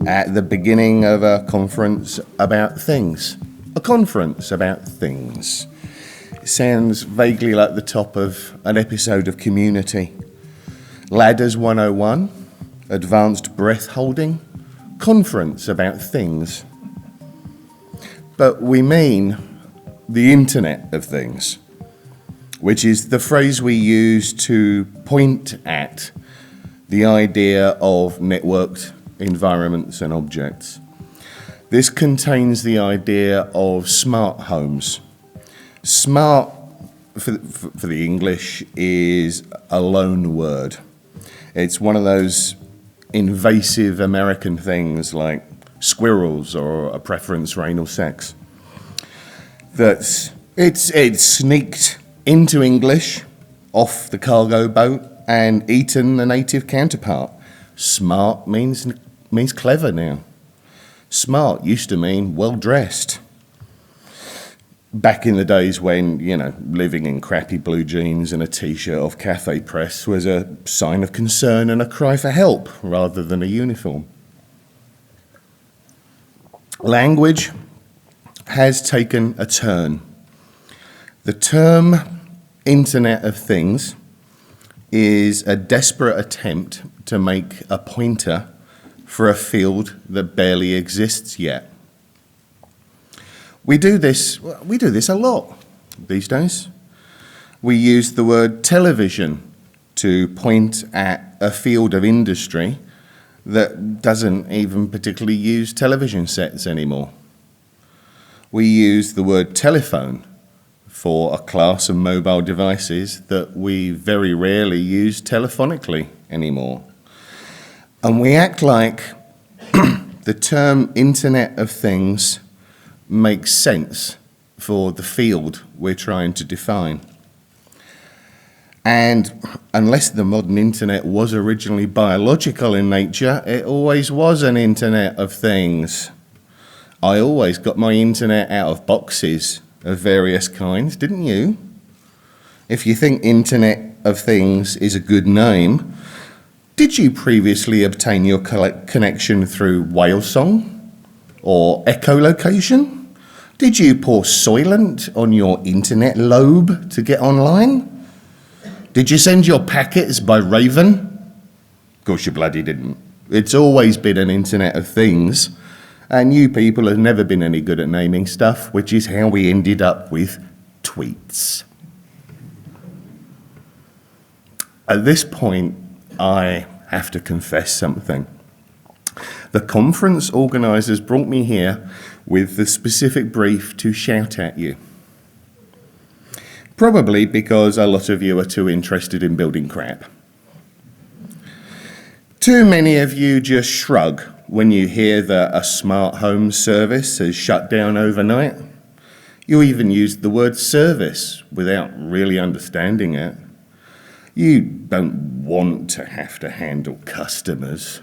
at the beginning of a conference about things. A conference about things. It sounds vaguely like the top of an episode of Community. Ladders 101, advanced breath holding, conference about things. But we mean the Internet of Things, which is the phrase we use to point at the idea of networked environments and objects. This contains the idea of smart homes. Smart, for the English, is a loan word. It's one of those invasive American things like squirrels or a preference for anal sex. It's sneaked into English off the cargo boat and eaten the native counterpart. Smart means clever now. Smart used to mean well-dressed. Back in the days when, living in crappy blue jeans and a t-shirt off Cafe Press was a sign of concern and a cry for help rather than a uniform. Language has taken a turn. The term Internet of Things is a desperate attempt to make a pointer for a field that barely exists yet. We do this a lot these days. We use the word television to point at a field of industry that doesn't even particularly use television sets anymore. We use the word telephone for a class of mobile devices that we very rarely use telephonically anymore. And we act like the term Internet of Things makes sense for the field we're trying to define. And unless the modern internet was originally biological in nature, it always was an Internet of Things. I always got my internet out of boxes of various kinds, didn't you? If you think Internet of Things is a good name, did you previously obtain your connection through whale song or echolocation? Did you pour Soylent on your internet lobe to get online? Did you send your packets by Raven? Of course you bloody didn't. It's always been an Internet of Things. And you people have never been any good at naming stuff, which is how we ended up with tweets. At this point, I have to confess something. The conference organisers brought me here with the specific brief to shout at you. Probably because a lot of you are too interested in building crap. Too many of you just shrug when you hear that a smart home service has shut down overnight. You even used the word service without really understanding it. You don't want to have to handle customers.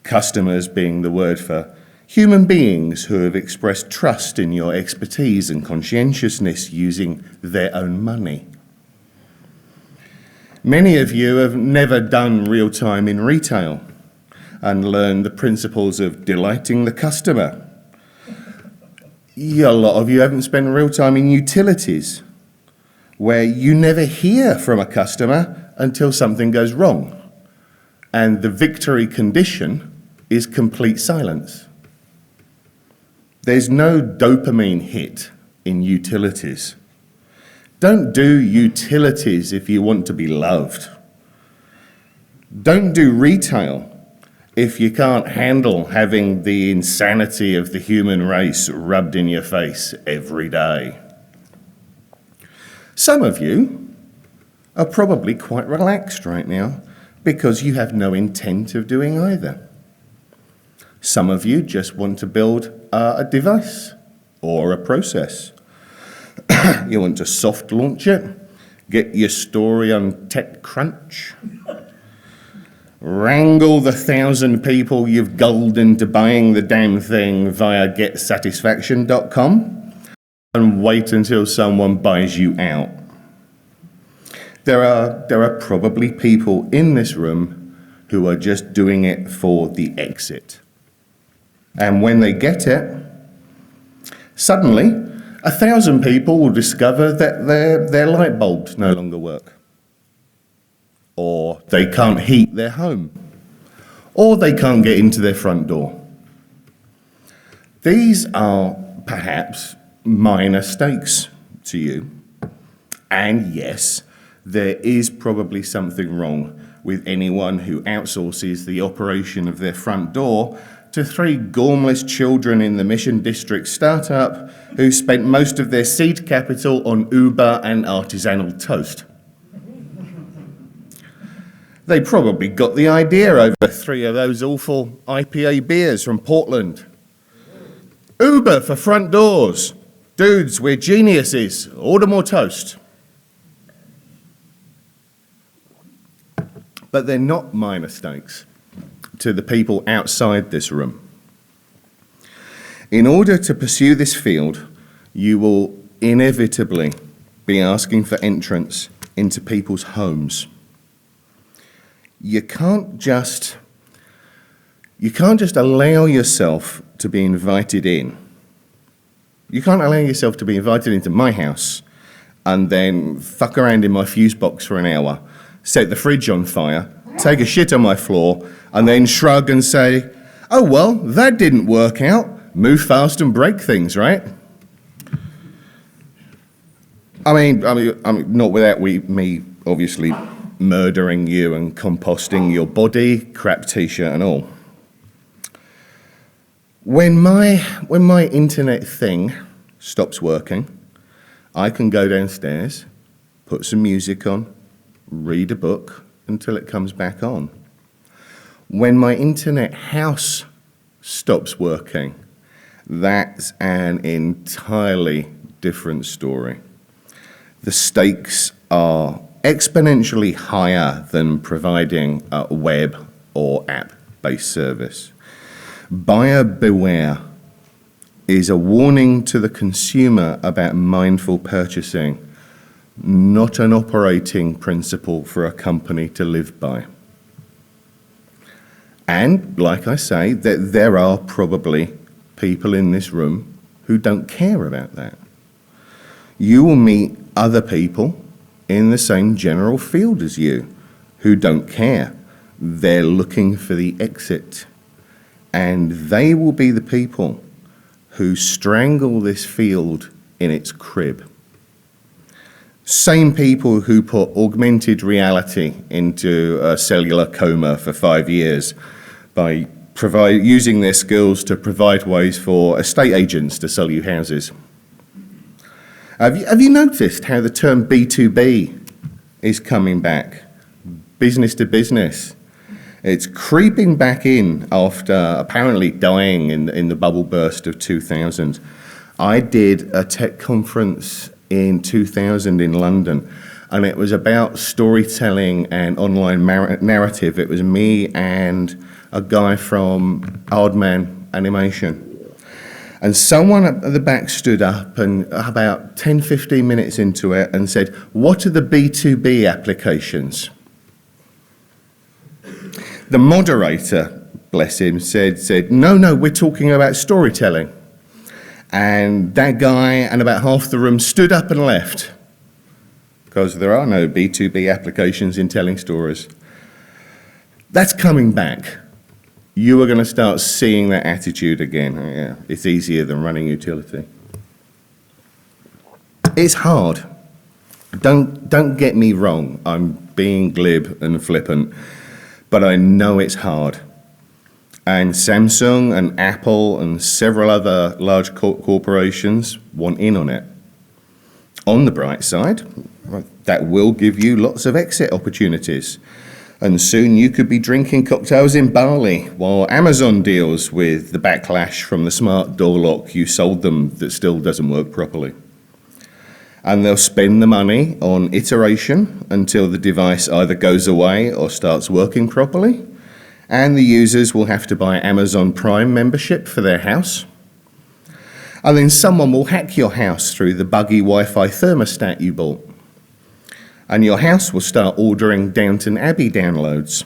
Customers being the word for human beings who have expressed trust in your expertise and conscientiousness using their own money. Many of you have never done real time in retail and learned the principles of delighting the customer. A lot of you haven't spent real time in utilities, where you never hear from a customer until something goes wrong, and the victory condition is complete silence. There's no dopamine hit in utilities. Don't do utilities if you want to be loved. Don't do retail if you can't handle having the insanity of the human race rubbed in your face every day. Some of you are probably quite relaxed right now because you have no intent of doing either. Some of you just want to build a device or a process. You want to soft launch it, get your story on TechCrunch, wrangle the 1,000 people you've gulled into buying the damn thing via getsatisfaction.com, and wait until someone buys you out. There are probably people in this room who are just doing it for the exit. And when they get it, suddenly 1,000 people will discover that their light bulbs no longer work, or they can't heat their home, or they can't get into their front door. These are perhaps minor stakes to you, and yes, there is probably something wrong with anyone who outsources the operation of their front door to 3 gormless children in the Mission District startup who spent most of their seed capital on Uber and artisanal toast. They probably got the idea over 3 of those awful IPA beers from Portland. Uber for front doors. Dudes, we're geniuses. Order more toast. But they're not minor stakes to the people outside this room. In order to pursue this field, you will inevitably be asking for entrance into people's homes. You can't just allow yourself to be invited in. You can't allow yourself to be invited into my house and then fuck around in my fuse box for an hour, set the fridge on fire, take a shit on my floor, and then shrug and say, oh, well, that didn't work out. Move fast and break things, right? I mean, not without me obviously murdering you and composting your body, crap t-shirt and all. When my internet thing stops working, I can go downstairs, put some music on, read a book until it comes back on. When my internet house stops working, that's an entirely different story. The stakes are exponentially higher than providing a web or app-based service. Buyer beware is a warning to the consumer about mindful purchasing, not an operating principle for a company to live by. And, like I say, that there are probably people in this room who don't care about that. You will meet other people in the same general field as you who don't care. They're looking for the exit. And they will be the people who strangle this field in its crib. Same people who put augmented reality into a cellular coma for 5 years by using their skills to provide ways for estate agents to sell you houses. Have you noticed how the term B2B is coming back? Business to business. It's creeping back in after apparently dying in the bubble burst of 2000. I did a tech conference in 2000 in London, and it was about storytelling and online narrative. It was me and a guy from Aardman Animation. And someone at the back stood up and about 10, 15 minutes into it and said, what are the B2B applications? The moderator, bless him, said, no, we're talking about storytelling. And that guy and about half the room stood up and left because there are no B2B applications in telling stories. That's coming back. You are going to start seeing that attitude again. Yeah, it's easier than running utility. It's hard. Don't get me wrong. I'm being glib and flippant, but I know it's hard. And Samsung and Apple and several other large corporations want in on it. On the bright side, that will give you lots of exit opportunities. And soon you could be drinking cocktails in Bali while Amazon deals with the backlash from the smart door lock you sold them that still doesn't work properly. And they'll spend the money on iteration until the device either goes away or starts working properly. And the users will have to buy Amazon Prime membership for their house. And then someone will hack your house through the buggy Wi-Fi thermostat you bought. And your house will start ordering Downton Abbey downloads.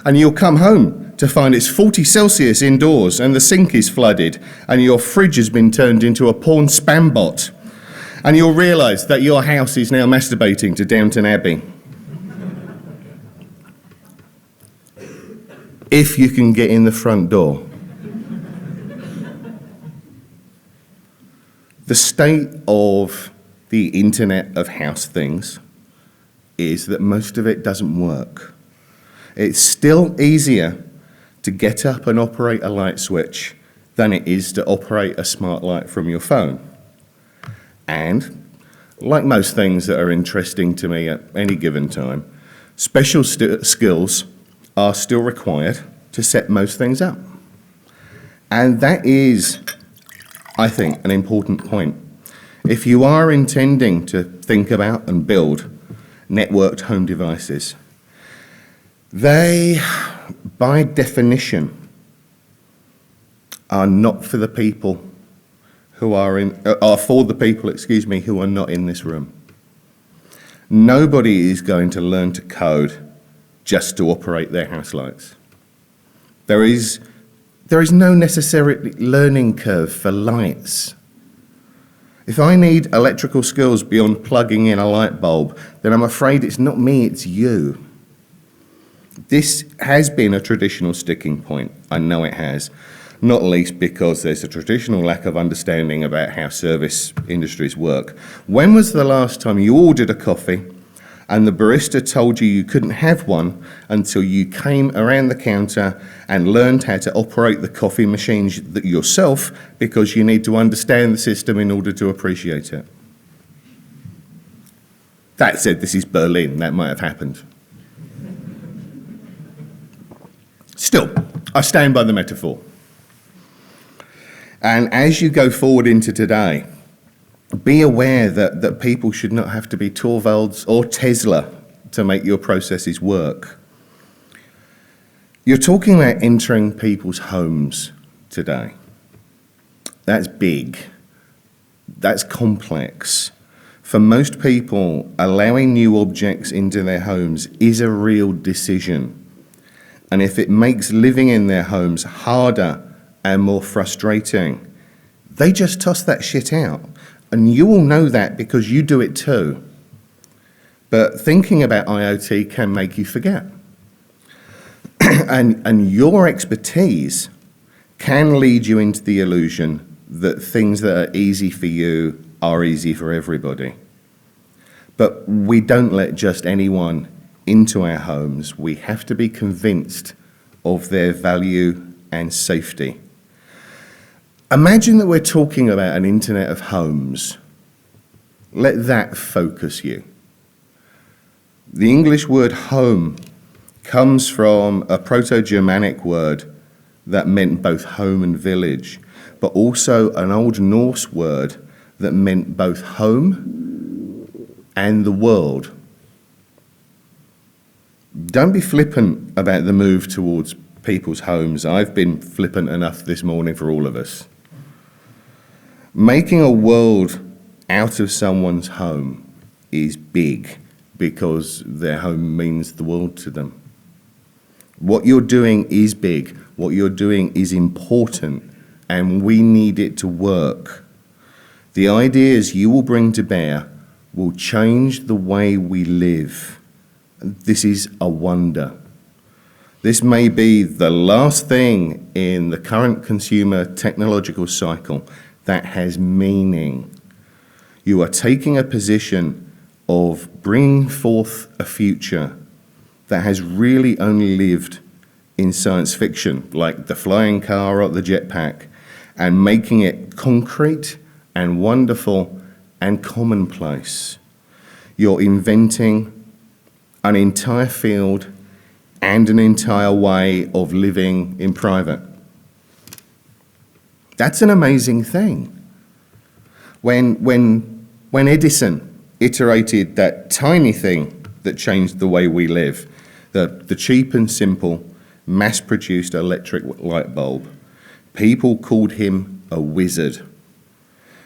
And you'll come home to find it's 40 Celsius indoors and the sink is flooded and your fridge has been turned into a porn spam bot, and you'll realise that your house is now masturbating to Downton Abbey. If you can get in the front door. The state of the Internet of House Things is that most of it doesn't work. It's still easier to get up and operate a light switch than it is to operate a smart light from your phone. And, like most things that are interesting to me at any given time, special skills are still required to set most things up. And that is, I think, an important point. If you are intending to think about and build networked home devices, they, by definition, are not for the people who are for the people, who are not in this room. Nobody is going to learn to code just to operate their house lights. There is no necessary learning curve for lights. If I need electrical skills beyond plugging in a light bulb, then I'm afraid it's not me, it's you. This has been a traditional sticking point. I know it has. Not least because there's a traditional lack of understanding about how service industries work. When was the last time you ordered a coffee and the barista told you you couldn't have one until you came around the counter and learned how to operate the coffee machines yourself, because you need to understand the system in order to appreciate it? That said, this is Berlin. That might have happened. Still, I stand by the metaphor. And as you go forward into today, be aware that people should not have to be Torvalds or Tesla to make your processes work. You're talking about entering people's homes today. That's big. That's complex. For most people, allowing new objects into their homes is a real decision. And if it makes living in their homes harder and more frustrating, they just toss that shit out. And you all know that because you do it too. But thinking about IoT can make you forget. and your expertise can lead you into the illusion that things that are easy for you are easy for everybody. But we don't let just anyone into our homes. We have to be convinced of their value and safety. Imagine that we're talking about an internet of homes. Let that focus you. The English word home comes from a Proto-Germanic word that meant both home and village, but also an Old Norse word that meant both home and the world. Don't be flippant about the move towards people's homes. I've been flippant enough this morning for all of us. Making a world out of someone's home is big because their home means the world to them. What you're doing is big. What you're doing is important, and we need it to work. The ideas you will bring to bear will change the way we live. This is a wonder. This may be the last thing in the current consumer technological cycle that has meaning. You are taking a position of bringing forth a future that has really only lived in science fiction, like the flying car or the jetpack, and making it concrete and wonderful and commonplace. You're inventing an entire field and an entire way of living in private. That's an amazing thing. When Edison iterated that tiny thing that changed the way we live, the cheap and simple mass-produced electric light bulb, people called him a wizard.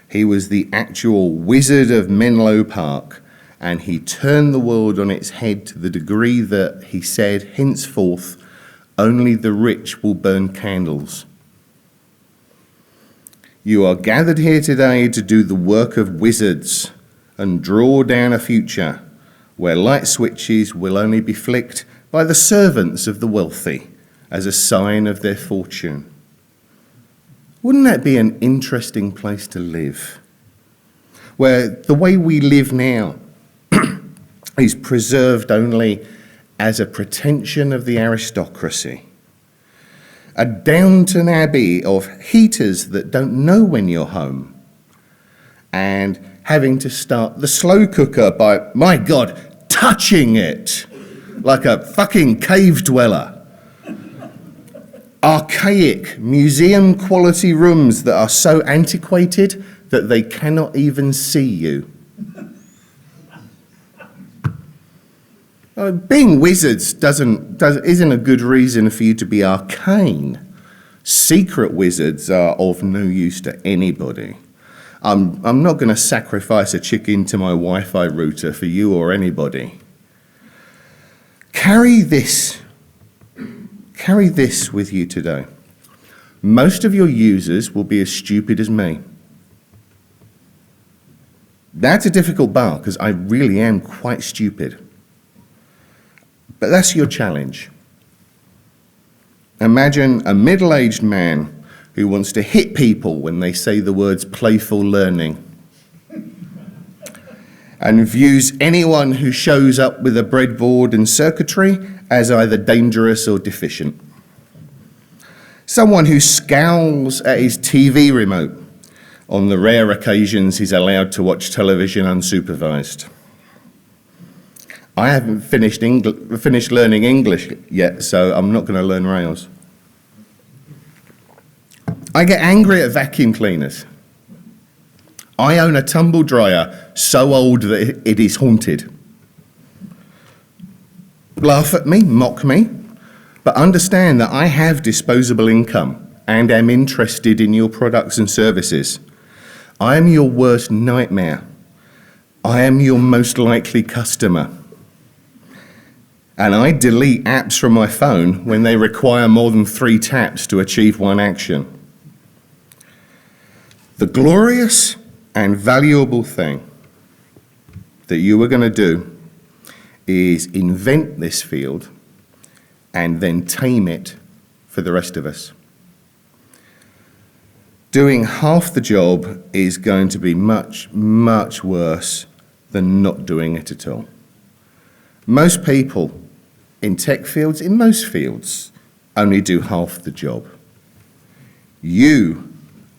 He was the actual Wizard of Menlo Park, and he turned the world on its head to the degree that he said, henceforth, Only the rich will burn candles. You are gathered here today to do the work of wizards and draw down a future where light switches will only be flicked by the servants of the wealthy as a sign of their fortune. Wouldn't that be an interesting place to live? Where the way we live now is preserved only as a pretension of the aristocracy. A Downton Abbey of heaters that don't know when you're home, and having to start the slow cooker by, my God, touching it like a fucking cave dweller. Archaic museum quality rooms that are so antiquated that they cannot even see you. Being wizards isn't a good reason for you to be arcane. Secret wizards are of no use to anybody. I'm not going to sacrifice a chicken to my Wi-Fi router for you or anybody. Carry this with you today. Most of your users will be as stupid as me. That's a difficult bar because I really am quite stupid. But that's your challenge. Imagine a middle-aged man who wants to hit people when they say the words playful learning, and views anyone who shows up with a breadboard and circuitry as either dangerous or deficient. Someone who scowls at his TV remote on the rare occasions he's allowed to watch television unsupervised. I haven't finished learning English yet, so I'm not going to learn Rails. I get angry at vacuum cleaners. I own a tumble dryer so old that it is haunted. Laugh at me, mock me, but understand that I have disposable income and am interested in your products and services. I am your worst nightmare. I am your most likely customer. And I delete apps from my phone when they require more than 3 taps to achieve one action. The glorious and valuable thing that you are going to do is invent this field and then tame it for the rest of us. Doing half the job is going to be much, much worse than not doing it at all. Most people in tech fields, in most fields, only do half the job. You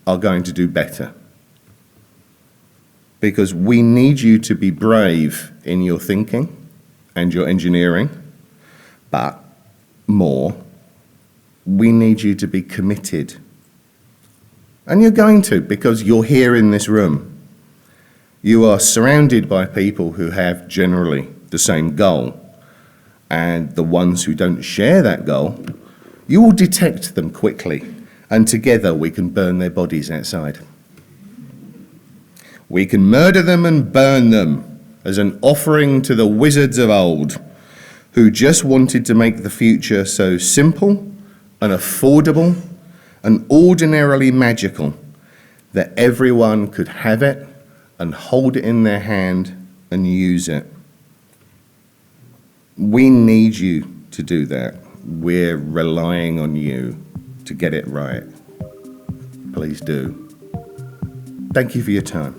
are going to do better, because we need you to be brave in your thinking and your engineering, but more, we need you to be committed. And you're going to, because you're here in this room. You are surrounded by people who have generally the same goal. And the ones who don't share that goal, you will detect them quickly, and together we can burn their bodies outside. We can murder them and burn them as an offering to the wizards of old, who just wanted to make the future so simple and affordable and ordinarily magical that everyone could have it and hold it in their hand and use it. We need you to do that. We're relying on you to get it right. Please do. Thank you for your time.